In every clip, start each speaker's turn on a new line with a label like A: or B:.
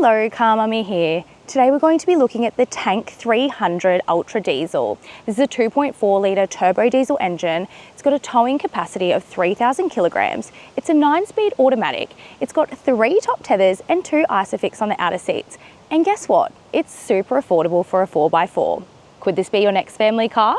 A: Hello, Car Mummy here. Today we're going to be looking at the Tank 300 Ultra Diesel. This is a 2.4 litre turbo diesel engine. It's got a towing capacity of 3,000 kilograms. It's a 9-speed automatic. It's got 3 top tethers and 2 isofix on the outer seats. And guess what? It's super affordable for a 4x4. Could this be your next family car?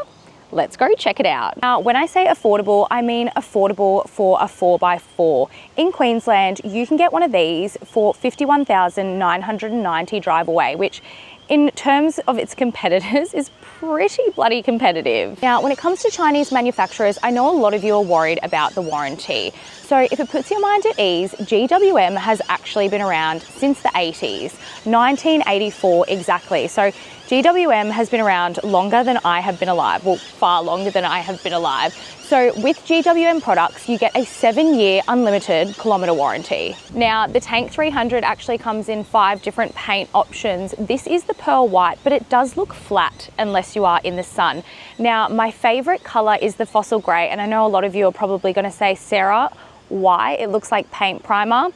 A: Let's go check it out. Now, when I say affordable, I mean affordable for a 4x4. In Queensland, you can get one of these for $51,990 drive away, which in terms of its competitors is pretty bloody competitive. Now, when it comes to Chinese manufacturers, I know a lot of you are worried about the warranty. So if it puts your mind at ease, GWM has actually been around since the 80s, 1984 exactly. So GWM has been around longer than I have been alive, well, far longer than I have been alive. So with GWM products, you get a 7-year unlimited kilometre warranty. Now, the Tank 300 actually comes in 5 different paint options. This is the pearl white, but it does look flat unless you are in the sun. Now, my favourite colour is the fossil grey, and I know a lot of you are probably going to say, Sarah, why? It looks like paint primer,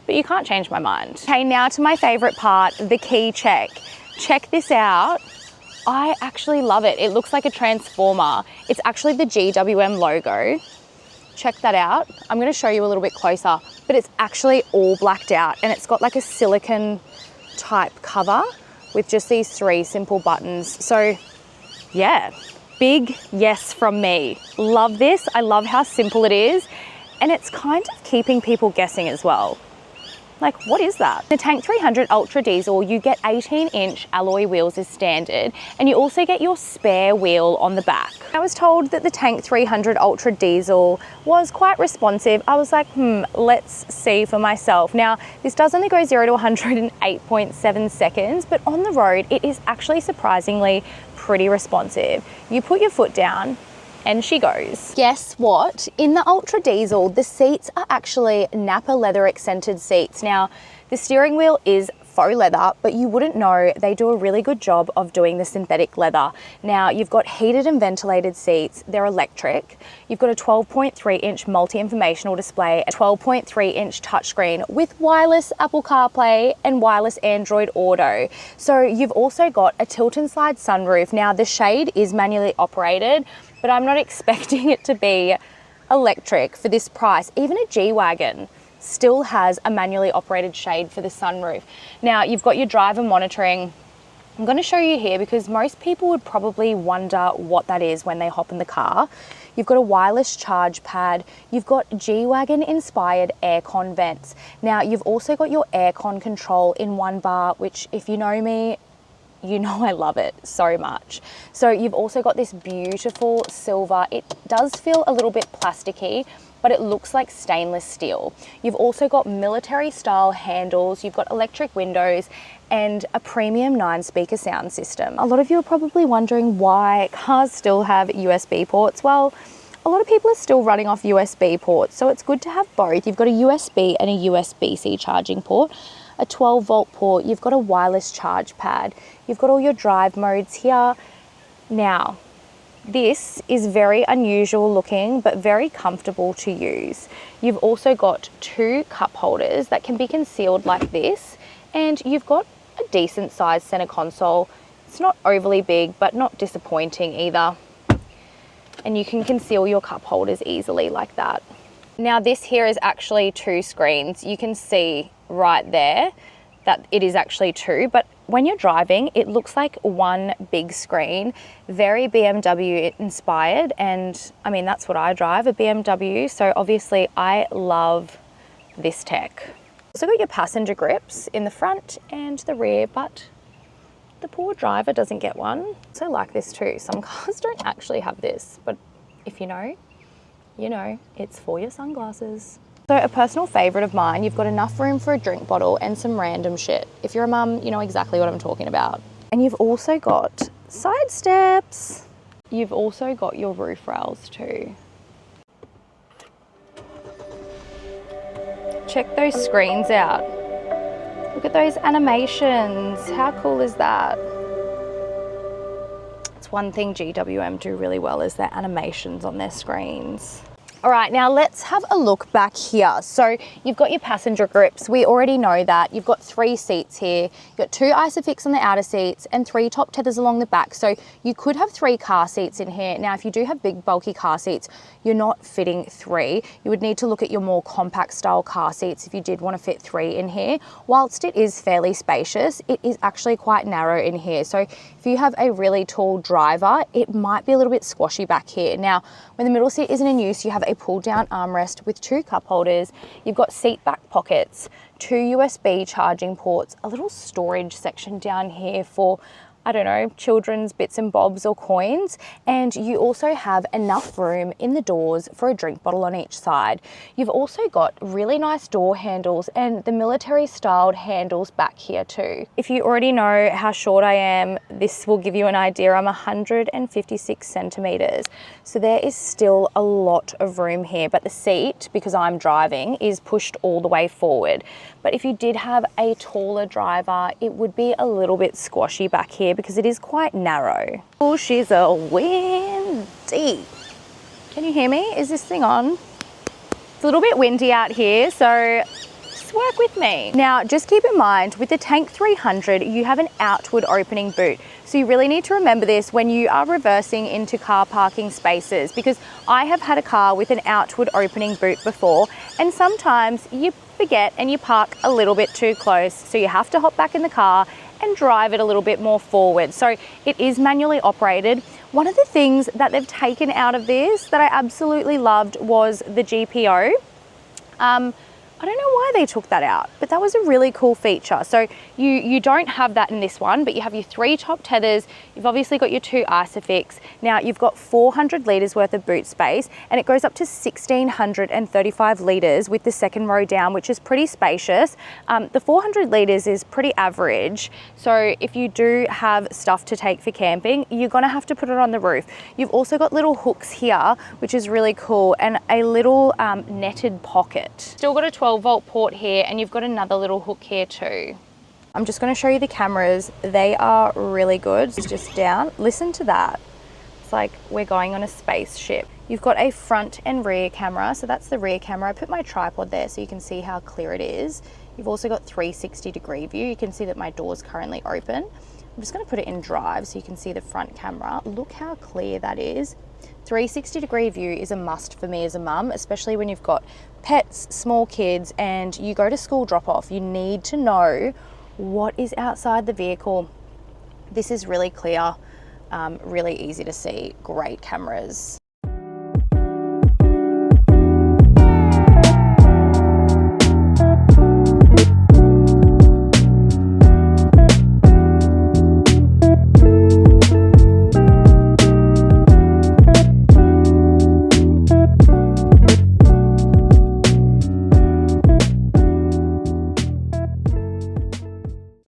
A: but you can't change my mind. Okay, now to my favourite part, the key check. Check this out. I actually love it. It looks like a transformer. It's actually the GWM logo. Check that out. I'm going to show you a little bit closer, but it's actually all blacked out and it's got like a silicone type cover with just these 3 simple buttons. So yeah, big yes from me. Love this. I love how simple it is. And it's kind of keeping people guessing as well. Like, what is that? The Tank 300 Ultra Diesel, you get 18-inch alloy wheels as standard, and you also get your spare wheel on the back. I was told that the Tank 300 Ultra Diesel was quite responsive. I was like, let's see for myself. Now, this does only go 0 to 100 in 8.7 seconds, but on the road, it is actually surprisingly pretty responsive. You put your foot down, and she goes. Guess what? In the Ultra Diesel, the seats are actually Nappa Leather accented seats. Now, the steering wheel is faux leather, but you wouldn't know, they do a really good job of doing the synthetic leather. Now, you've got heated and ventilated seats. They're electric. You've got a 12.3-inch multi-informational display, a 12.3-inch touchscreen with wireless Apple CarPlay and wireless Android Auto. So you've also got a tilt and slide sunroof. Now, the shade is manually operated, but I'm not expecting it to be electric for this price. Even a G Wagon still has a manually operated shade for the sunroof. Now, you've got your driver monitoring. I'm going to show you here because most people would probably wonder what that is when they hop in the car. You've got a wireless charge pad. You've got G Wagon inspired aircon vents. Now, you've also got your aircon control in one bar, which if you know me, you know I love it so much. So you've also got this beautiful silver. It does feel a little bit plasticky, but it looks like stainless steel. You've also got military style handles. You've got electric windows and a premium 9-speaker sound system. A lot of you are probably wondering why cars still have USB ports. Well, a lot of people are still running off USB ports, so it's good to have both. You've got a USB and a USB-C charging port, a 12-volt port, you've got a wireless charge pad, you've got all your drive modes here. Now, this is very unusual looking, but very comfortable to use. You've also got 2 cup holders that can be concealed like this, and you've got a decent sized center console. It's not overly big, but not disappointing either. And you can conceal your cup holders easily like that. Now, this here is actually 2 screens. You can see right there that it is actually 2, but when you're driving, it looks like one big screen, very BMW inspired. And I mean, that's what I drive, a BMW. So obviously I love this tech. Also got your passenger grips in the front and the rear, but the poor driver doesn't get one. So I like this too. Some cars don't actually have this, but if you know, you know, it's for your sunglasses. So a personal favourite of mine, you've got enough room for a drink bottle and some random shit. If you're a mum, you know exactly what I'm talking about. And you've also got side steps. You've also got your roof rails too. Check those screens out. Look at those animations. How cool is that? It's one thing GWM do really well is their animations on their screens. All right, now let's have a look back here. So you've got your passenger grips. We already know that. You've got 3 seats here. You've got 2 isofix on the outer seats and 3 top tethers along the back. So you could have 3 car seats in here. Now, if you do have big, bulky car seats, you're not fitting 3. You would need to look at your more compact style car seats if you did want to fit 3 in here. Whilst it is fairly spacious, it is actually quite narrow in here. So if you have a really tall driver, it might be a little bit squashy back here. Now, when the middle seat isn't in use, you have a pull down armrest with 2 cup holders. You've got seat back pockets, 2 USB charging ports, a little storage section down here for, I don't know, children's bits and bobs or coins. And you also have enough room in the doors for a drink bottle on each side. You've also got really nice door handles and the military styled handles back here too. If you already know how short I am, this will give you an idea. I'm 156 centimeters. So there is still a lot of room here, but the seat, because I'm driving, is pushed all the way forward. But if you did have a taller driver, it would be a little bit squashy back here because it is quite narrow. Oh, she's a windy. Can you hear me? Is this thing on? It's a little bit windy out here, so just work with me. Now, just keep in mind, with the Tank 300, you have an outward opening boot. So you really need to remember this when you are reversing into car parking spaces, because I have had a car with an outward opening boot before, and sometimes you forget and you park a little bit too close. So you have to hop back in the car and drive it a little bit more forward. So it is manually operated. One of the things that they've taken out of this that I absolutely loved was the GPO. I don't know why they took that out, but that was a really cool feature. So you don't have that in this one, but you have your 3 top tethers. You've obviously got your 2 isofix. Now you've got 400 litres worth of boot space, and it goes up to 1,635 litres with the second row down, which is pretty spacious. The 400 litres is pretty average. So if you do have stuff to take for camping, you're gonna have to put it on the roof. You've also got little hooks here, which is really cool, and a little netted pocket. Still got a 12-volt port here, and you've got another little hook here too. I'm just going to show you the cameras. They are really good. It's just down. Listen to that. It's like we're going on a spaceship. You've got a front and rear camera. So that's the rear camera. I put my tripod there so you can see how clear it is. You've also got 360-degree view. You can see that my door is currently open. I'm just going to put it in drive so you can see the front camera. Look how clear that is. 360-degree view is a must for me as a mum, especially when you've got pets, small kids, and you go to school drop-off. You need to know what is outside the vehicle. This is really clear, really easy to see. Great cameras.